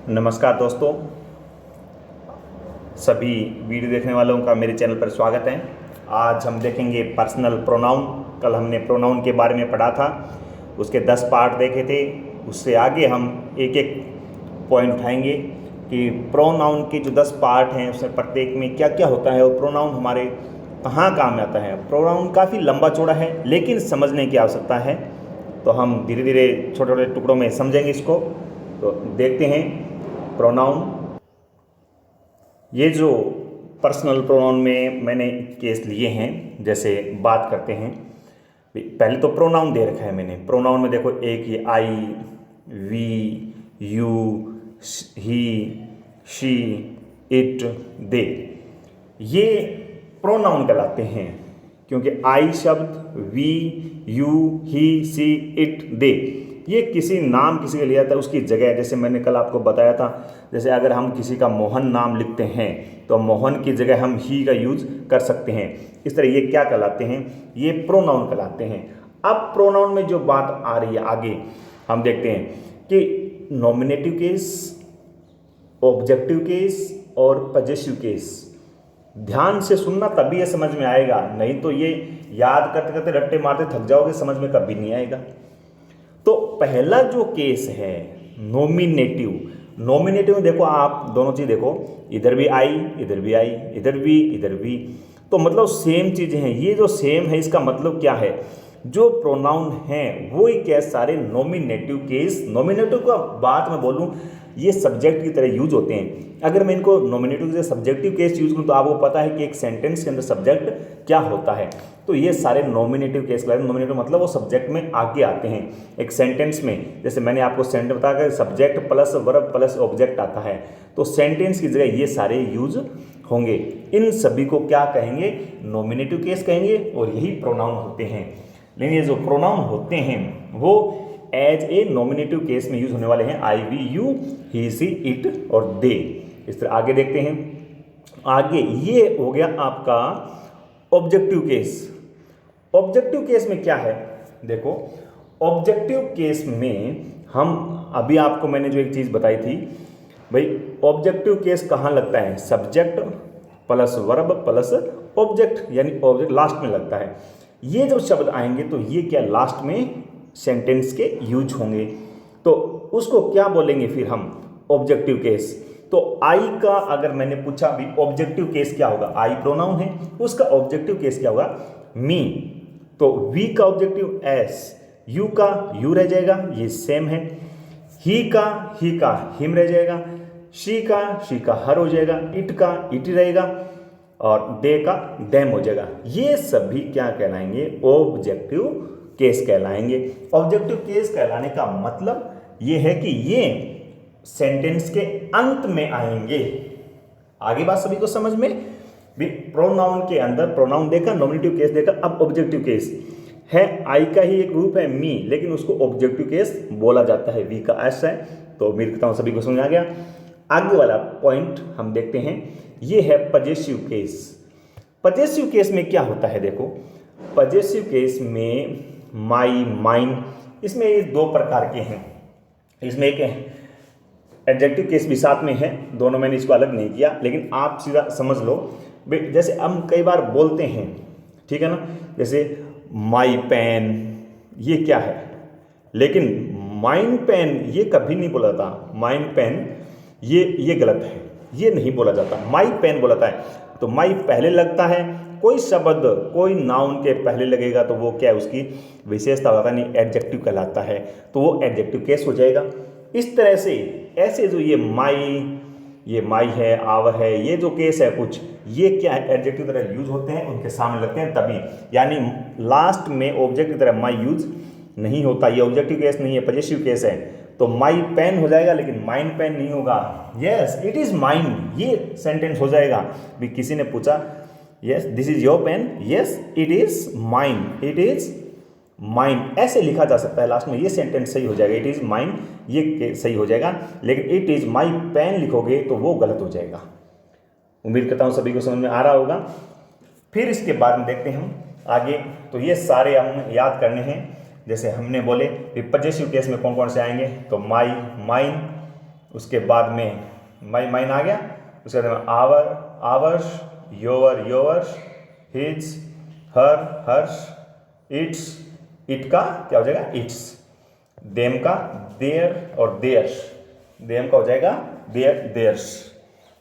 नमस्कार दोस्तों, सभी वीडियो देखने वालों का मेरे चैनल पर स्वागत है। आज हम देखेंगे पर्सनल प्रोनाउन। कल हमने प्रोनाउन के बारे में पढ़ा था, उसके 10 पार्ट देखे थे। उससे आगे हम एक एक पॉइंट उठाएंगे कि प्रोनाउन के जो 10 पार्ट हैं उसमें प्रत्येक में क्या क्या होता है और प्रोनाउन हमारे कहाँ काम में आता है। प्रोनाउन काफ़ी लंबा चौड़ा है लेकिन समझने की आवश्यकता है, तो हम धीरे धीरे छोटे छोटे टुकड़ों में समझेंगे इसको। तो देखते हैं प्रोनाउन। ये जो पर्सनल प्रोनाउन में मैंने केस लिए हैं, जैसे बात करते हैं, पहले तो प्रोनाउन दे रखा है मैंने। प्रोनाउन में देखो, एक ये I, we, you, he, she, it, they, ये प्रोनाउन कहलाते हैं। क्योंकि आई शब्द, we, you, he, she, it, they, ये किसी नाम किसी के लिया था उसकी जगह। जैसे मैंने कल आपको बताया था, जैसे अगर हम किसी का मोहन नाम लिखते हैं तो मोहन की जगह हम ही का यूज कर सकते हैं। इस तरह ये क्या कहलाते हैं? ये प्रोनाउन कहलाते हैं। अब प्रोनाउन में जो बात आ रही है आगे हम देखते हैं कि नॉमिनेटिव केस, ऑब्जेक्टिव केस और पजेसिव केस। ध्यान से सुनना तभी ये समझ में आएगा, नहीं तो ये याद करते करते रट्टे मारते थक जाओगे, समझ में कभी नहीं आएगा। तो पहला जो केस है नॉमिनेटिव। नॉमिनेटिव में देखो, आप दोनों चीज देखो, इधर भी आई, इधर भी आई, इधर भी, इधर भी, तो मतलब सेम चीजें हैं। ये जो सेम है इसका मतलब क्या है? जो प्रोनाउन हैं वो ही क्या सारे नॉमिनेटिव केस। नॉमिनेटिव का बात मैं बोलूं, ये सब्जेक्ट की तरह यूज होते हैं। अगर मैं इनको नॉमिनेटिव से सब्जेक्टिव केस यूज करूं तो आपको पता है कि एक सेंटेंस के अंदर सब्जेक्ट क्या होता है। तो ये सारे नॉमिनेटिव केस कहलाते हैं। नॉमिनेटिव मतलब वो सब्जेक्ट में आगे आते हैं एक सेंटेंस में। जैसे मैंने आपको सेंटेंस बताया कि subject plus verb plus object आता है, तो सेंटेंस की जगह ये सारे यूज होंगे। इन सभी को क्या कहेंगे? नॉमिनेटिव केस कहेंगे, और यही प्रोनाउन होते हैं। लेकिन ये जो प्रोनाउन होते हैं वो एज ए नॉमिनेटिव केस में यूज होने वाले हैं। I, we, you, he, she, it और दे। इस तरह आगे देखते हैं। आगे ये हो गया आपका ऑब्जेक्टिव केस। ऑब्जेक्टिव केस में क्या है? देखो, ऑब्जेक्टिव केस में हम अभी आपको मैंने जो एक चीज बताई थी भाई, ऑब्जेक्टिव केस कहाँ लगता है? Subject plus verb plus object, यानी ऑब्जेक्ट लास्ट में लगता है। ये जब शब्द आएंगे तो ये क्या लास्ट में सेंटेंस के यूज होंगे, तो उसको क्या बोलेंगे फिर हम? Objective case. तो आई का अगर मैंने पूछा भी ऑब्जेक्टिव केस क्या होगा, आई प्रोनाउन है, उसका ऑब्जेक्टिव केस क्या होगा? मी। तो वी का ऑब्जेक्टिव एस, यू का यू रह जाएगा, ये सेम है। ही का हिम रह जाएगा, शी का हर हो जाएगा, इट का इट रहेगा, और दे का डेम हो जाएगा। ये सभी क्या कहलाएंगे? ऑब्जेक्टिव केस कहलाएंगे। ऑब्जेक्टिव केस कहलाने का मतलब ये है कि ये सेंटेंस के अंत में आएंगे। आगे बात सभी को समझ में भी? प्रोनाउन के अंदर प्रोनाउन देखा, नॉमिनेटिव केस देखा, अब ऑब्जेक्टिव केस है। आई का ही एक रूप है मी, लेकिन उसको ऑब्जेक्टिव केस बोला जाता है। वी का एस है। तो उम्मीद करता हूं सभी को समझ आ गया। आगे वाला पॉइंट हम देखते हैं, ये है पजेसिव केस। पजेसिव केस में क्या होता है? देखो, पजेसिव केस में माई, माइन, इसमें ये दो प्रकार के हैं। इसमें एक एडजेक्टिव केस भी साथ में है, दोनों मैंने इसको अलग नहीं किया, लेकिन आप सीधा समझ लो। जैसे हम कई बार बोलते हैं, ठीक है ना, जैसे माई पेन, ये क्या है? लेकिन माइन पेन ये कभी नहीं बोला जाता। माइन पेन ये गलत है, ये नहीं बोला जाता, माई पेन बोला जाता है। तो माई पहले लगता है, कोई शब्द कोई नाउन के पहले लगेगा तो वो क्या है, उसकी विशेषता होता है, नहीं एडजेक्टिव कहलाता है, तो वो एडजेक्टिव केस हो जाएगा। इस तरह से ऐसे जो ये माई है, आवर है, ये जो केस है कुछ, ये क्या है? एडजेक्टिव की तरह यूज होते हैं, उनके सामने लगते हैं तभी, यानी लास्ट में ऑब्जेक्ट की तरह माई यूज नहीं होता। ये ऑब्जेक्टिव केस नहीं है, पजेसिव केस है। तो माई पेन हो जाएगा, लेकिन माइन पेन नहीं होगा। यस इट इज माइन, ये सेंटेंस हो जाएगा। भी किसी ने पूछा, yes this is your pen, yes it is mine, it is mine, ऐसे लिखा जा सकता है लास्ट में, ये सेंटेंस सही हो जाएगा। इट इज माइन ये सही हो जाएगा, लेकिन इट इज माई पेन लिखोगे तो वो गलत हो जाएगा। उम्मीद करता हूं सभी को समझ में आ रहा होगा। फिर इसके बाद में देखते हैं हम आगे। तो ये सारे हम याद करने हैं। जैसे हमने बोले पजेसिव केस में कौन कौन से आएंगे, तो माई, माइन, उसके बाद में माई माइन आ गया, उसके बाद में our ours, your yours, his her hers, its it का क्या हो जाएगा इट्स, देम का देयर और देयर्स, देम का हो जाएगा देयर देयर्स।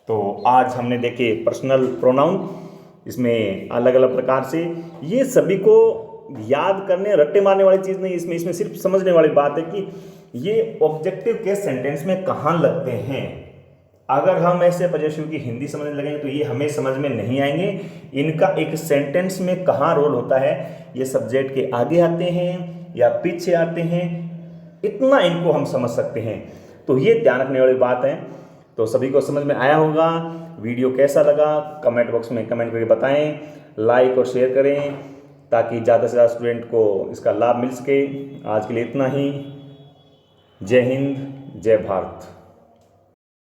तो आज हमने देखे पर्सनल प्रोनाउन, इसमें अलग अलग प्रकार से, ये सभी को याद करने रट्टे मारने वाली चीज़ नहीं, इसमें सिर्फ समझने वाली बात है कि ये ऑब्जेक्टिव के सेंटेंस में कहाँ लगते हैं। अगर हम ऐसे पजेसिव की हिंदी समझने लगेंगे तो ये हमें समझ में नहीं आएंगे। इनका एक सेंटेंस में कहाँ रोल होता है, ये सब्जेक्ट के आगे आते हैं या पीछे आते हैं, इतना इनको हम समझ सकते हैं। तो ये ध्यान रखने वाली बात है। तो सभी को समझ में आया होगा। वीडियो कैसा लगा कमेंट बॉक्स में कमेंट करके बताएं, लाइक और शेयर करें ताकि ज़्यादा से ज़्यादा स्टूडेंट को इसका लाभ मिल सके। आज के लिए इतना ही। जय हिंद, जय भारत।